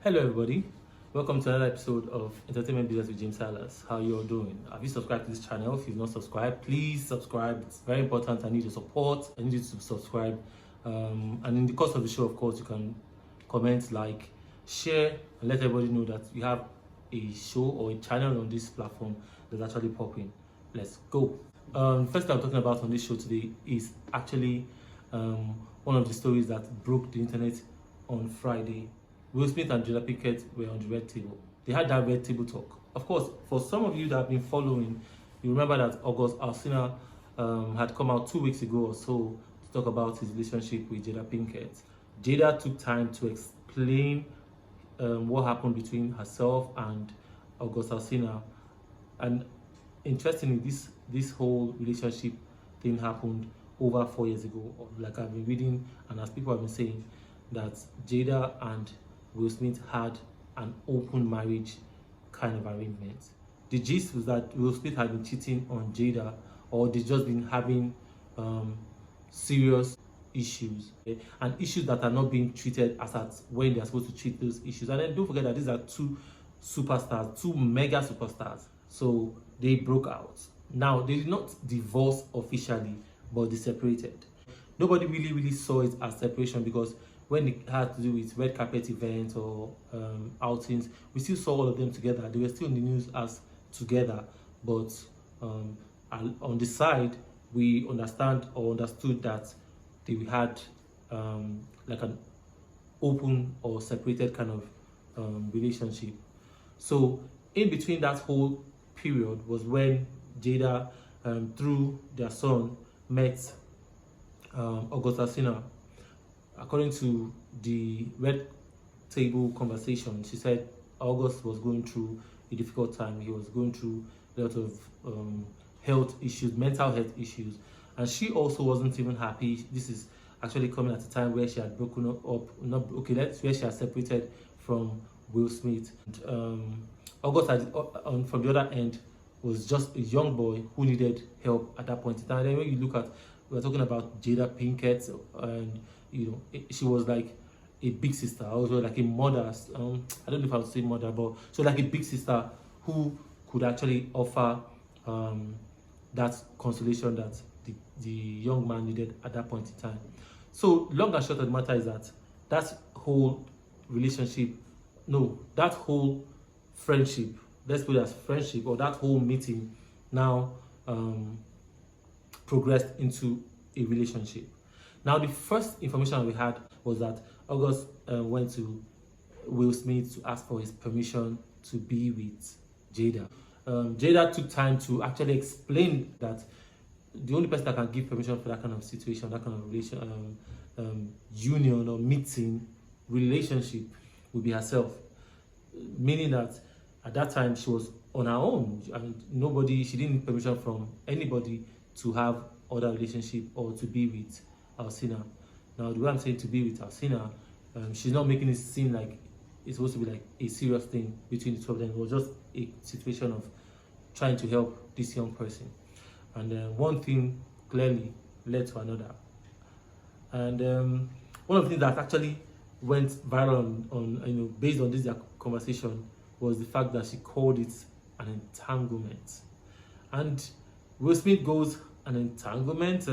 Hello everybody, welcome to another episode of Entertainment Business with James Silas. How you all doing? Have you subscribed to this channel? If you've not subscribed, please subscribe. It's very important. I need your support. I need you to subscribe. And in the course of the show, of course, you can comment, like, share, and let everybody know that we have a show or a channel on this platform that's actually popping. Let's go. First thing I'm talking about on this show today is actually one of the stories that broke the internet on Friday. Will Smith and Jada Pinkett were on the red table. They had that red table talk. Of course, for some of you that have been following, you remember that August Alsina had come out 2 weeks ago or so to talk about his relationship with Jada Pinkett. Jada took time to explain what happened between herself and August Alsina. And interestingly, this whole relationship thing happened over 4 years ago. Like I've been reading, and as people have been saying, that Jada and Will Smith had an open marriage kind of arrangement. The gist was that Will Smith had been cheating on Jada, or they just been having serious issues, okay? And issues that are not being treated as at when they are supposed to treat those issues. And then don't forget that these are two superstars, two mega superstars. So they broke out. Now they did not divorce officially, but they separated. Nobody really saw it as separation, because when it had to do with red carpet events or outings, we still saw all of them together. They were still in the news as together, but on the side, we understood that they had like an open or separated kind of relationship. So in between that whole period was when Jada, through their son, met August Alsina. According to the red table conversation, she said August was going through a difficult time. He was going through a lot of health issues, mental health issues, and she also wasn't even happy. This is actually coming at a time where she had broken up, where she had separated from Will Smith. And, August, from the other end, was just a young boy who needed help at that point in time. And then when you look at, we're talking about Jada Pinkett, and you know, she was like a big sister, also like a mother. I don't know if I would say mother, but so like a big sister who could actually offer that consolation that the young man needed at that point in time. So long and short of the matter is that whole relationship, that whole friendship, let's put it as friendship, or that whole meeting now progressed into a relationship. Now, the first information we had was that August went to Will Smith to ask for his permission to be with Jada. Jada took time to actually explain that the only person that can give permission for that kind of situation, that kind of union or meeting, relationship, would be herself. Meaning that at that time she was on her own, and she didn't need permission from anybody to have other relationship or to be with Alsina. Now, the way I'm saying to be with Alsina, she's not making it seem like it's supposed to be like a serious thing between the two of them. It was just a situation of trying to help this young person, and one thing clearly led to another. And one of the things that actually went viral on based on this conversation was the fact that she called it an entanglement. And Will Smith goes, an entanglement,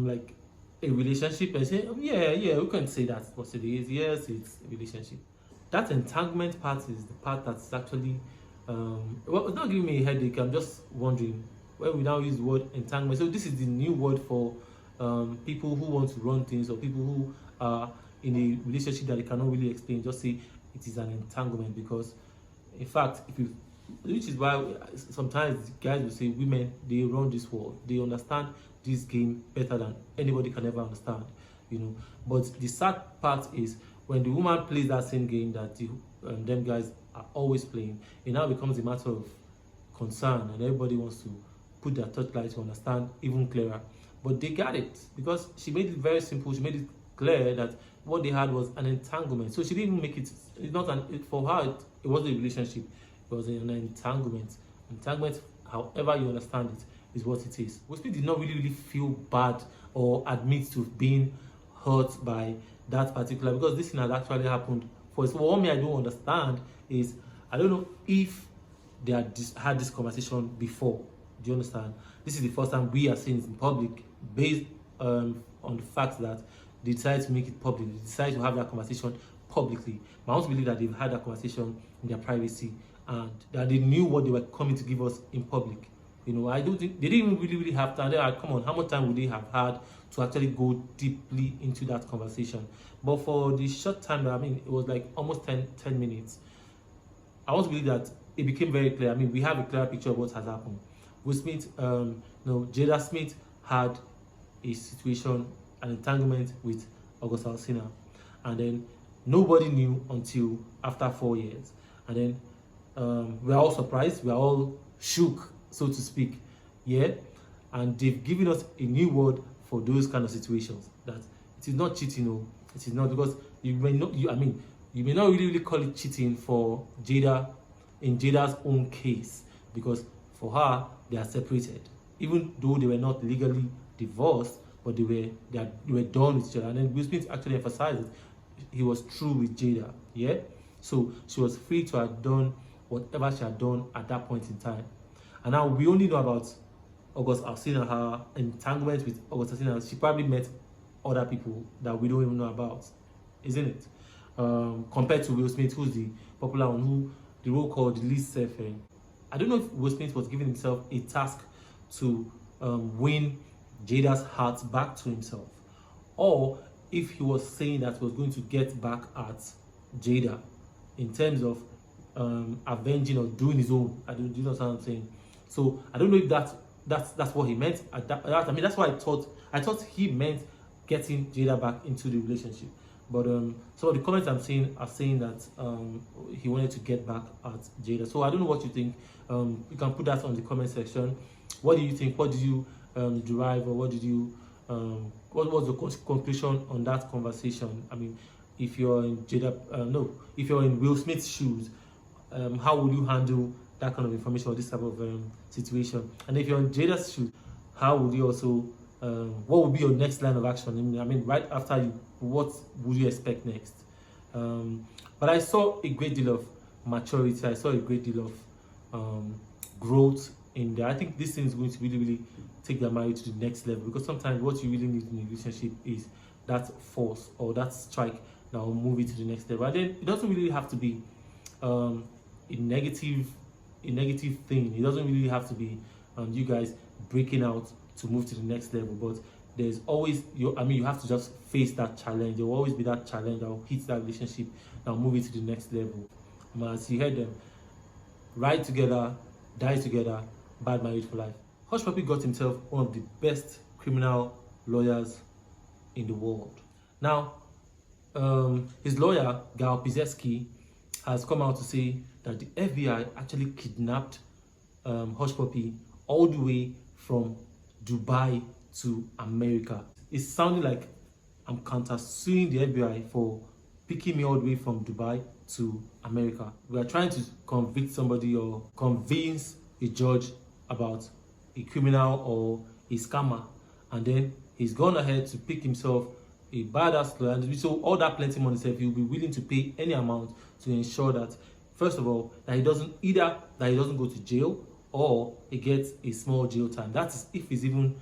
like a relationship, and say, yeah, we can say that's what it is. Yes, it's a relationship. That entanglement part is the part that's actually, well, it's not giving me a headache. I'm just wondering where we now use the word entanglement. So this is the new word for people who want to run things, or people who are in a relationship that they cannot really explain. Just say it is an entanglement, because in fact, which is why sometimes guys will say women, they run this world, they understand this game better than anybody can ever understand, But the sad part is when the woman plays that same game that them guys are always playing, it now becomes a matter of concern, and everybody wants to put their touchlight to understand even clearer. But they got it, because she made it very simple. She made it clear that what they had was an entanglement. So she didn't make it. It's not for her. It wasn't a relationship. It was an entanglement. Entanglement, however you understand it, is what it is. Will Smith did not really feel bad or admit to being hurt by that particular, because this thing had actually happened for it. So what me I don't understand is, I don't know if they had this conversation before. Do you understand? This is the first time we are seeing it in public, based on the fact that they decided to make it public. They decided to have that conversation publicly. But I also believe that they've had that conversation in their privacy, and that they knew what they were coming to give us in public. You know, I don't think they didn't really have time. Come on, how much time would they have had to actually go deeply into that conversation? But for the short time, I mean, it was like almost 10 minutes. I want to believe that it became very clear. I mean, we have a clear picture of what has happened. Will Smith, no, Jada Smith had a situation, an entanglement with August Alsina, and then nobody knew until after 4 years. And then we are all surprised, we are all shook, so to speak, yeah. And they've given us a new word for those kind of situations, that it is not cheating. No, it is not, because you may not. You may not really call it cheating for Jada, in Jada's own case, because for her they are separated, even though they were not legally divorced, but they were done with each other. And then Will Smith actually emphasized it. He was true with Jada, yeah. So she was free to have done whatever she had done at that point in time. And now we only know about August Alsina, her entanglement with August Alsina. She probably met other people that we don't even know about, isn't it? Compared to Will Smith, who's the popular one, who the role called the least surfing. I don't know if Will Smith was giving himself a task to win Jada's heart back to himself, or if he was saying that he was going to get back at Jada in terms of avenging or doing his own. Do you know what I'm saying? So I don't know if that's what he meant. I mean, that's what I thought he meant getting Jada back into the relationship. But some of the comments I'm seeing are saying that he wanted to get back at Jada. So I don't know what you think. You can put that on the comment section. What do you think? What did you derive, or what did you what was the conclusion on that conversation? I mean, if you're in if you're in Will Smith's shoes, how would you handle that kind of information or this type of situation? And if you're in Jada's shoes, how would you also what would be your next line of action? I mean, right after you, what would you expect next? But I saw a great deal of maturity. I saw a great deal of growth in there. I think this thing is going to really take their marriage to the next level, because sometimes what you really need in a relationship is that force or that strike that will move it to the next level. And then it doesn't really have to be a negative thing. It doesn't really have to be you guys breaking out to move to the next level. But there's always you have to just face that challenge. There will always be that challenge that will hit that relationship, that will move it to the next level. As you heard them, ride together, die together, bad marriage for life. Hush Puppi got himself one of the best criminal lawyers in the world. Now, his lawyer, Pissetzky, has come out to say that the FBI actually kidnapped Hush Puppi all the way from Dubai to America. It's sounding like I'm countersuing the FBI for picking me all the way from Dubai to America. We are trying to convict somebody or convince a judge about a criminal or a scammer, and then he's gone ahead to pick himself a badass lawyer, and so all that plenty money himself, he'll be willing to pay any amount to ensure that, first of all, that he doesn't go to jail, or he gets a small jail time. That is if he's even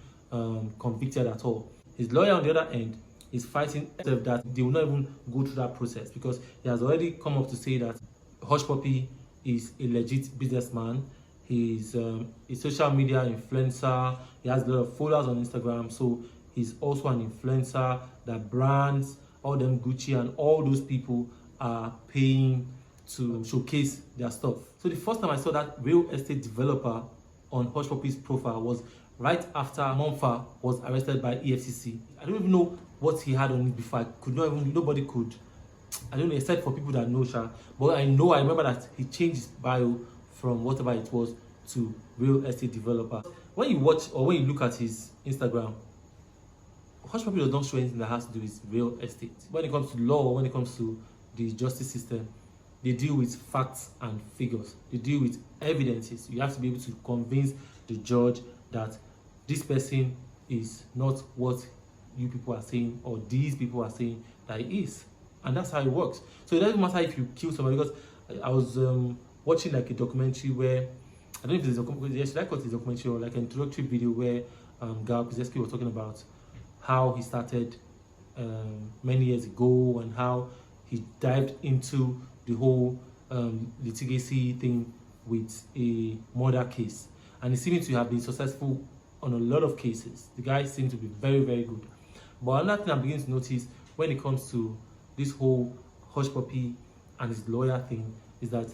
convicted at all. His lawyer on the other end is fighting that they will not even go through that process, because he has already come up to say that Hush Puppi is a legit businessman. He's a social media influencer. He has a lot of followers on Instagram, so he's also an influencer that brands, all them Gucci and all those people are paying to showcase their stuff. So the first time I saw that real estate developer on Hush Puppi's profile was right after Monfa was arrested by EFCC. I don't even know what he had on it before. Nobody could. I don't know, except for people that know Sha. But I remember that he changed his bio from whatever it was to real estate developer. When you watch or when you look at his Instagram, Hush Puppi does not show anything that has to do with real estate. When it comes to law, when it comes to the justice system, they deal with facts and figures. They deal with evidences. You have to be able to convince the judge that this person is not what you people are saying, or these people are saying that he is. and that's how it works. So it doesn't matter if you kill somebody, because I was watching like a documentary where, I don't know if it's a documentary, should I call it a documentary or like an introductory video where Pissetzky was talking about how he started many years ago and how he dived into the whole litigacy thing with a murder case, and he seemed to have been successful on a lot of cases. The guy seemed to be very, very good. But another thing I'm beginning to notice when it comes to this whole Hush Puppy and his lawyer thing is that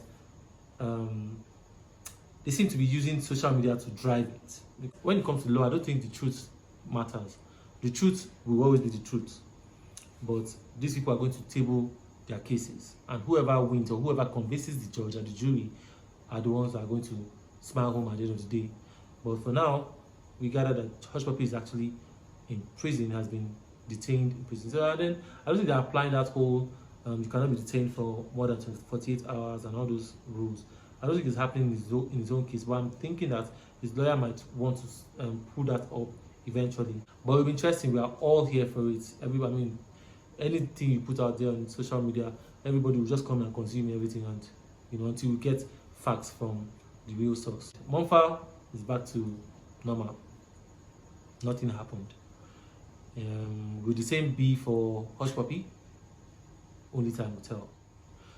they seem to be using social media to drive it. When it comes to law, I don't think the truth matters. The truth will always be the truth. But these people are going to table their cases, and whoever wins or whoever convinces the judge and the jury are the ones that are going to smile home at the end of the day. But for now, we gather that Hush Puppy is actually in prison, has been detained in prison. So then I don't think they're applying that whole you cannot be detained for more than 48 hours and all those rules. I don't think it's happening in his own case, but I'm thinking that his lawyer might want to pull that up eventually. But it'll be interesting. We are all here for it. Everybody, I mean, anything you put out there on social media, everybody will just come and consume everything, and until we get facts from the real source. Monfa is back to normal. Nothing happened. With the same B for Hush Puppy, only time will tell.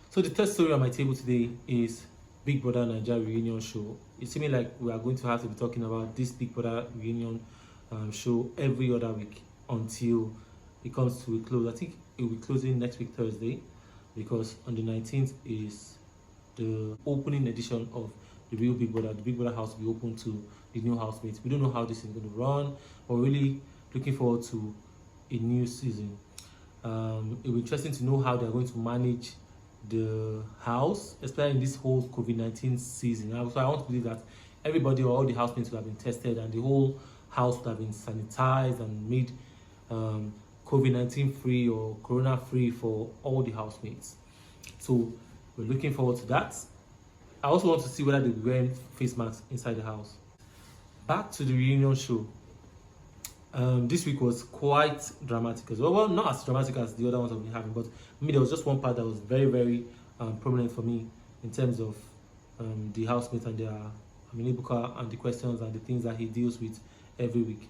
So the third story on my table today is Big Brother Naija Reunion show. It's seeming like we are going to have to be talking about this Big Brother Reunion show every other week until it comes to a close. I think it will be closing next week Thursday, because on the 19th is the opening edition of the real Big Brother. The Big Brother house will be open to the new housemates. We don't know how this is going to run, but we're really looking forward to a new season. It'll be interesting to know how they're going to manage the house, especially in this whole COVID-19 season. So I want to believe that everybody or all the housemates would have been tested, and the whole house would have been sanitized and made COVID-19 free or corona free for all the housemates. So we're looking forward to that. I also want to see whether they'll be wearing face masks inside the house. Back to the reunion show. This week was quite dramatic as well. Well, not as dramatic as the other ones I've been having, but there was just one part that was very, very prominent for me in terms of the housemates and their Ibuka and the questions and the things that he deals with every week.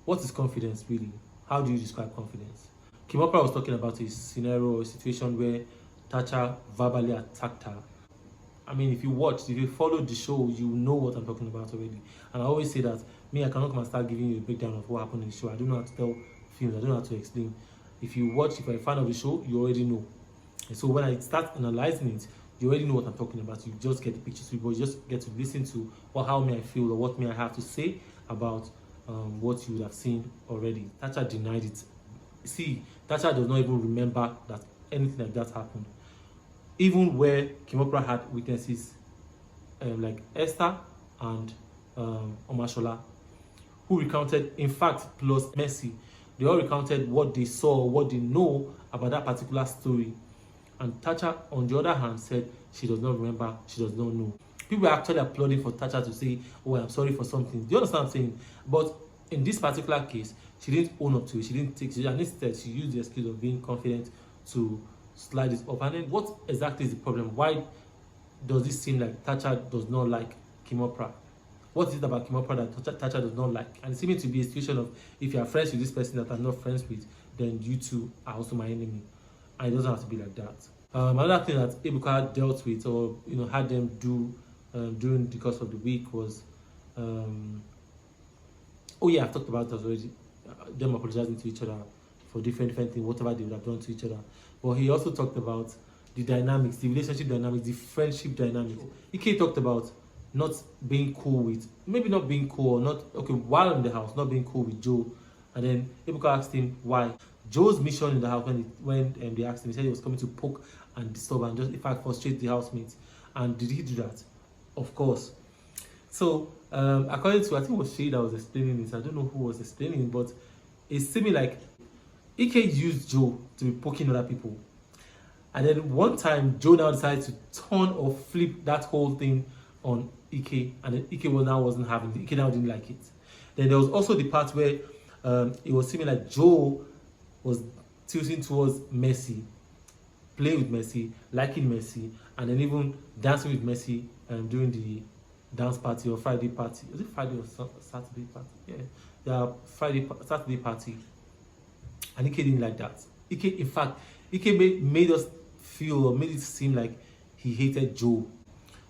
What is confidence really? How do you describe confidence? Kimopra was talking about a scenario or a situation where Tacha verbally attacked her. If you followed the show, you know what I'm talking about already. And I always say that I cannot come and start giving you a breakdown of what happened in the show. I don't know how to tell films, I don't know how to explain. If you're a fan of the show, you already know. And so when I start analyzing it, you already know what I'm talking about. You just get the picture, but you just get to listen to how may I feel or what may I have to say about what you would have seen already. Tacha denied it. See, Tacha does not even remember that anything like that happened. Even where Kimopra had witnesses like Esther and Omashola, who recounted, in fact, plus Mercy, they all recounted what they saw, what they know about that particular story. And Tacha, on the other hand, said she does not remember, she does not know. People are actually applauding for Tacha to say, oh, I'm sorry for something. Do you understand what I'm saying? But in this particular case, she didn't own up to it. She didn't take it. And instead, she used the excuse of being confident to slide it up. And then what exactly is the problem? Why does it seem like Tacha does not like Kimopra? What is it about Kimopra that Tacha does not like? And it seems to be a situation of, if you are friends with this person that I'm not friends with, then you two are also my enemy. And it doesn't have to be like that. Another thing that Ebuka dealt with, or had them do during the course of the week was, I've talked about that already. Them apologizing to each other for different things, whatever they would have done to each other. But he also talked about the dynamics, the relationship dynamics, the friendship dynamics. Ike talked about not being cool with, maybe not being cool, or not, while in the house, not being cool with Joe. And then Ebuka asked him why. Joe's mission in the house, when they asked him, he said he was coming to poke and disturb and just, in fact, frustrate the housemates. And did he do that? Of course. So, according to, I think it was Shade that was explaining this. I don't know who was explaining it, but it seemed like Ike used Joe to be poking other people. And then one time, Joe now decided to turn or flip that whole thing on Ike, and then Ike wasn't having it. Ike now didn't like it. Then there was also the part where it was seeming like Joe was tilting towards Mercy, playing with Messi, liking Messi, and then even dancing with Messi during the dance party or Friday party. Is it Friday or Saturday party? Yeah, Saturday party. And Ike didn't like that. Ike, in fact, Ike made us feel, or made it seem like he hated Joe.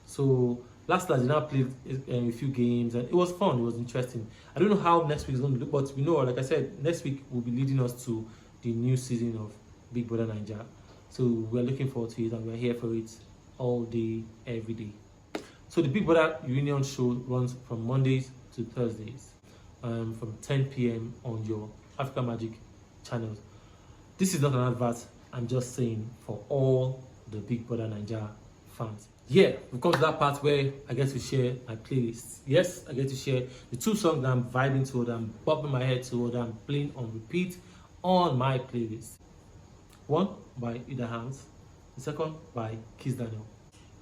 So last night, they now played a few games, and it was fun. It was interesting. I don't know how next week is going to look, but we know, like I said, next week will be leading us to the new season of Big Brother Naija. So we're looking forward to it, and we're here for it all day, every day. So the Big Brother Reunion show runs from Mondays to Thursdays, from 10 p.m. on your Africa Magic channels. This is not an advert. I'm just saying for all the Big Brother Naija fans. Yeah, we've come to that part where I get to share my playlist. Yes, I get to share the 2 songs that I'm vibing to, that I'm bopping my head to, that I'm playing on repeat on my playlist. One by Ida Hans, the second by Kiss Daniel.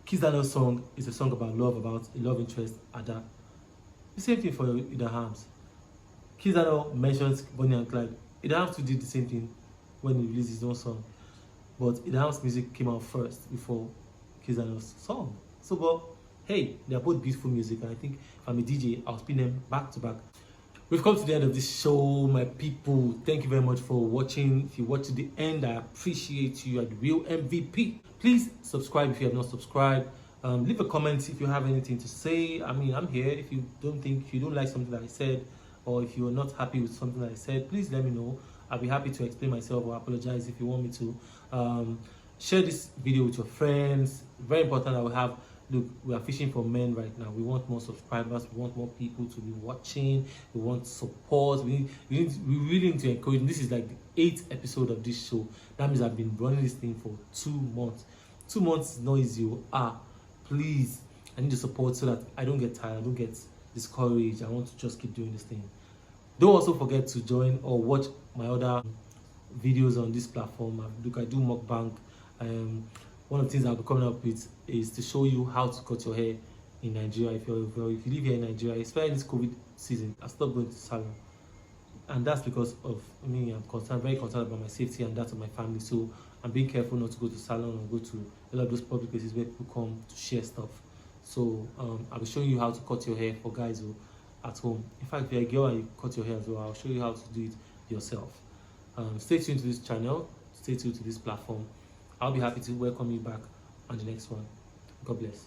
Kiss Daniel's song is a song about love, about a love interest, Ada. The same thing for Ida Hans. Kiss Daniel mentions Bonnie and Clyde. Ida Hans did the same thing when he released his own song. But Ida Hans' music came out first before Kiss Daniel's song. So, but hey, they are both beautiful music, and I think if I'm a DJ, I'll spin them back to back. We've come to the end of this show, my people. Thank you very much for watching. If you watch to the end, I appreciate you. You're the real MVP. Please subscribe if you have not subscribed. Leave a comment if you have anything to say. I mean, I'm here. If you don't like something that I said, or if you are not happy with something that I said, please let me know. I'll be happy to explain myself or apologize if you want me to. Share this video with your friends. Very important that we have. Look, we are fishing for men right now. We want more subscribers. We want more people to be watching. We want support. We really need to encourage. This is like the 8th episode of this show. That means I've been running this thing for 2 months. 2 months is not easy. Please, I need the support so that I don't get tired. I don't get discouraged. I want to just keep doing this thing. Don't also forget to join or watch my other videos on this platform. Look, I do mukbang. One of the things I'll be coming up with is to show you how to cut your hair in Nigeria. If you live here in Nigeria, especially this COVID season, I stopped going to salon, and that's because of me. I'm very concerned about my safety and that of my family. So I'm being careful not to go to salon or go to a lot of those public places where people come to share stuff. So I'll be showing you how to cut your hair for guys who at home. In fact, if you're a girl and you cut your hair as well, I'll show you how to do it yourself. Stay tuned to this channel. Stay tuned to this platform. I'll be happy to welcome you back on the next one. God bless.